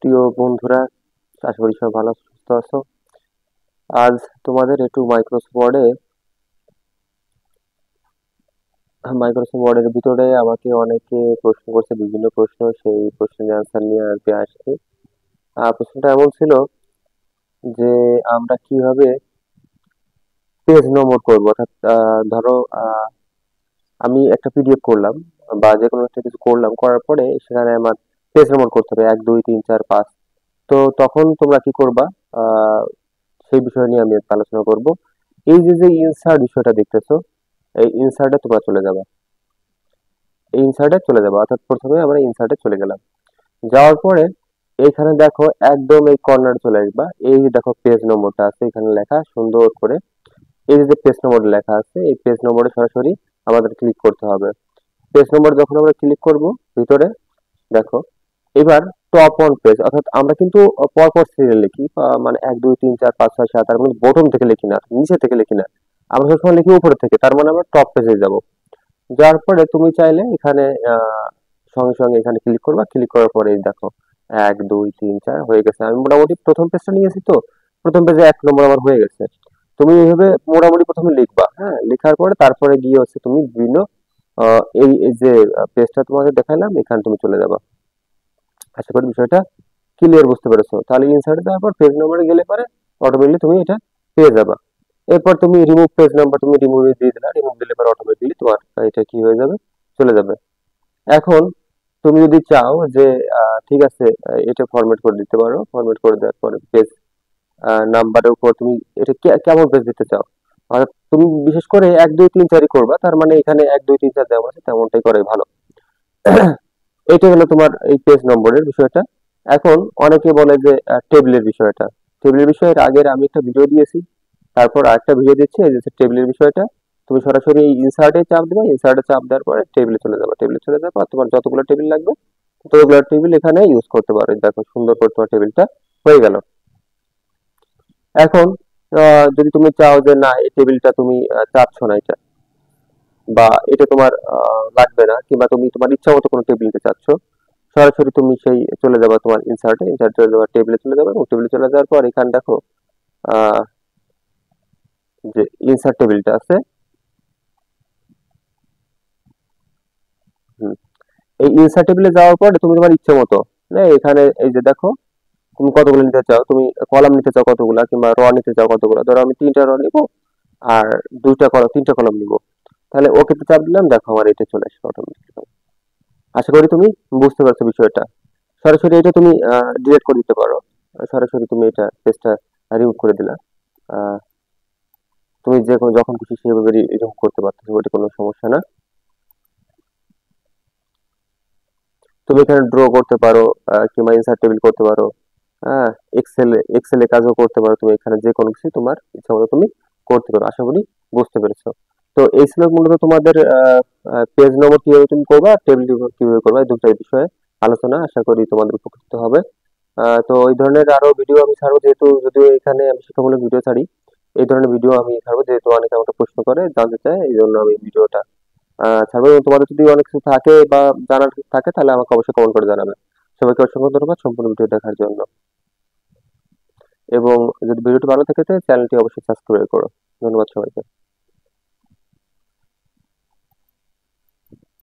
প্রিয় বন্ধুরা, আশা করি সবাই ভালো সুস্থ আছো। আজ তোমাদের একটু মাইক্রোসফট ওয়ার্ডের ভিতরে আমাকে অনেকে প্রশ্ন করছে, বিভিন্ন প্রশ্ন, সেই প্রশ্নের অ্যান্সার নিয়ে আজকে আসছি। প্রশ্নটা এমন ছিল যে আমরা কিভাবে পেজ নম্বর করবো, অর্থাৎ ধরো আমি একটা পিডিএফ করলাম বা যে কোনো একটা কিছু করলাম, করার পরে সেখানে আমার পেজ নম্বর করতে হবে 1 2 3 4 5। তো তখন তোমরা কি করবা? আহ সেই বিষয় নিয়ে আমি আজকে আলোচনা করব। এই যে ইনসার্ট বিষয়টা দেখতেছো, এই ইনসার্টে তোমরা চলে যাবে। এই ইনসার্টে চলে যাবে, অর্থাৎ প্রথমে আমরা ইনসার্টে চলে গেলাম। যাওয়ার পরে এইখানে দেখো একদম এই কর্নারে চলে আসবা। এই যে দেখো পেজ নম্বরটা আছে এখানে লেখা সুন্দর করে। এই যে পেজ নম্বর লেখা আছে, এই পেজ নম্বরে সরাসরি আমাদের ক্লিক করতে হবে। পেজ নম্বর যখন আমরা ক্লিক করব ভিতরে, দেখো এবার টপ অন পেজ, অর্থাৎ আমরা কিন্তু পরপর সিরিয়াল লিখি, মানে 1 2 3 4 5 6 7, তার মানে বটম থেকে লিখি না, নিচে থেকে লিখি না, আমরা সবসময় লিখি উপরে থেকে, তার মানে আমরা টপ পেজে যাব। যার পরে তুমি চাইলে এখানে সঙ্গে সঙ্গে এখানে ক্লিক করবা, ক্লিক করার পরে এই দেখো 1 2 3 4 হয়ে গেছে। আমি মোটামুটি প্রথম পেজটা নিয়েছি, তো প্রথম পেজে 1 নম্বর আমার হয়ে গেছে। তুমি এইভাবে মোটামুটি প্রথমে লিখবা, হ্যাঁ, লেখার পরে তারপরে গিয়ে হচ্ছে তুমি বিভিন্ন এই যে পেজটা তোমাকে দেখাইলাম, এখানে তুমি চলে যাবা। আশা করি বিষয়টা ক্লিয়ার বুঝতে পেরেছো। তাহলে ইনসার্টে যাওয়ার পর পেজ নম্বরে গেলে পরে অটোমেটিকলি তুমি এটা পেয়ে যাবা। এরপর তুমি রিমুভ পেজ নাম্বার, তুমি রিমুভে দিয়ে দিলা, রিমুভ দিলে পরে অটোমেটিকলি তোমার এটা কি হয়ে যাবে, চলে যাবে। এখন তুমি যদি চাও যে ঠিক আছে, এটা ফরম্যাট করে দিতে পারো। ফরম্যাট করে দেওয়ার পরে পেজ নাম্বারের উপর তুমি এটা কেমন পেজ দিতে চাও, অর্থাৎ তুমি বিশেষ করে 1 2 3 4ই করবা, তার মানে এখানে 1 2 3 4 দেওয়া আছে, তেমনটাই করাই ভালো। এটা হলো তোমার এই পেজ নম্বরের বিষয়টা। এখন অনেকে বলে যে টেবিলের বিষয়টা, টেবিলের বিষয়ের আগের আমি একটা ভিডিও দিয়েছি, তারপর আরেকটা ভিডিও দিচ্ছি। এই যে টেবিলের বিষয়টা, তুমি সরাসরি এই ইনসার্টে চাপ দিবে, ইনসার্টে চাপ দেওয়ার পরে টেবিলে চলে যাবে। টেবিলে চলে যাবে আর তোমার যতগুলো টেবিল লাগবে ততগুলো টেবিল এখানে ইউজ করতে পারো। এই দেখো সুন্দর করে তোমার টেবিলটা হয়ে গেল। এখন যদি তুমি চাও যে না, এই টেবিলটা তুমি চাচ্ছ না এটা, বা এটা তোমার লাগবে না, কিংবা তুমি তোমার ইচ্ছা মতো কোনো টেবিল নিতে চাচ্ছ, সরাসরি তুমি সেই চলে যাবে তোমার ইনসার্টে, ইনসার্ট চলে যাবে, টেবিলে চলে যাবে, এবং টেবিলে চলে যাওয়ার পর এখানে দেখো আহ, যে ইনসার্ট টেবিলটা আছে, হুম, এই ইনসার্ট টেবিলে যাওয়ার পরে তুমি তোমার ইচ্ছে মতো, হ্যাঁ, এখানে এই যে দেখো তুমি কতগুলো নিতে চাও, তুমি কলাম নিতে চাও কতগুলা, কিংবা র নিতে চাও কতগুলা। ধরো আমি 3টা র নিবো আর 2টা কলাম, 3টা কলাম নিবো। তাহলে ওকে চাপ দিলাম, দেখো আমার এটা চলে আসবে অটোমেটিক। আশা করি তুমি বুঝতে পারছো বিষয়টা। সরাসরি এটা তুমি ডিলিট করে দিতে পারো। সরাসরি তুমি এটা পেজটা রিমুভ করে দিলা। আহ, তুমি যে যখন খুশি সেভাবে রিমুভ করতে পারছো, ওটা কোনো সমস্যা না। তুমি এখানে ড্র করতে পারো, কিংবা ইনসার্ট টেবিল করতে পারো, হ্যাঁ, এক্সেলে কাজও করতে পারো। তুমি এখানে যে কোনো কিছু তোমার ইচ্ছা মতো তুমি করতে পারো। আশা করি বুঝতে পেরেছো। তো এই ছিল মূলত তোমাদের পেজ নম্বর কিভাবে তুমি করবা, টেবিল কিভাবে করবা, এই দুটো বিষয়ে আলোচনা। আশা করি তোমাদের উপকৃত হবে। তো এই ধরনের আরো ভিডিও আমি ছাড়বো, যেহেতু যদিও এখানে আমি শিক্ষামূলক ভিডিও ছাড়ি, এই ধরনের ভিডিও আমি ছাড়বো, যেহেতু অনেকে আমাকে প্রশ্ন করে, জানতে চায়, এই জন্য আমি ভিডিওটা ছাড়বো। এবং তোমাদের যদি অনেক কিছু থাকে বা জানার থাকে, তাহলে আমাকে অবশ্যই কমেন্ট করে জানাবে। সবাইকে অসংখ্য ধন্যবাদ সম্পূর্ণ ভিডিও দেখার জন্য। এবং যদি ভিডিওটি ভালো থেকে থাকে, চ্যানেলটি অবশ্যই সাবস্ক্রাইব করো। ধন্যবাদ সবাইকে।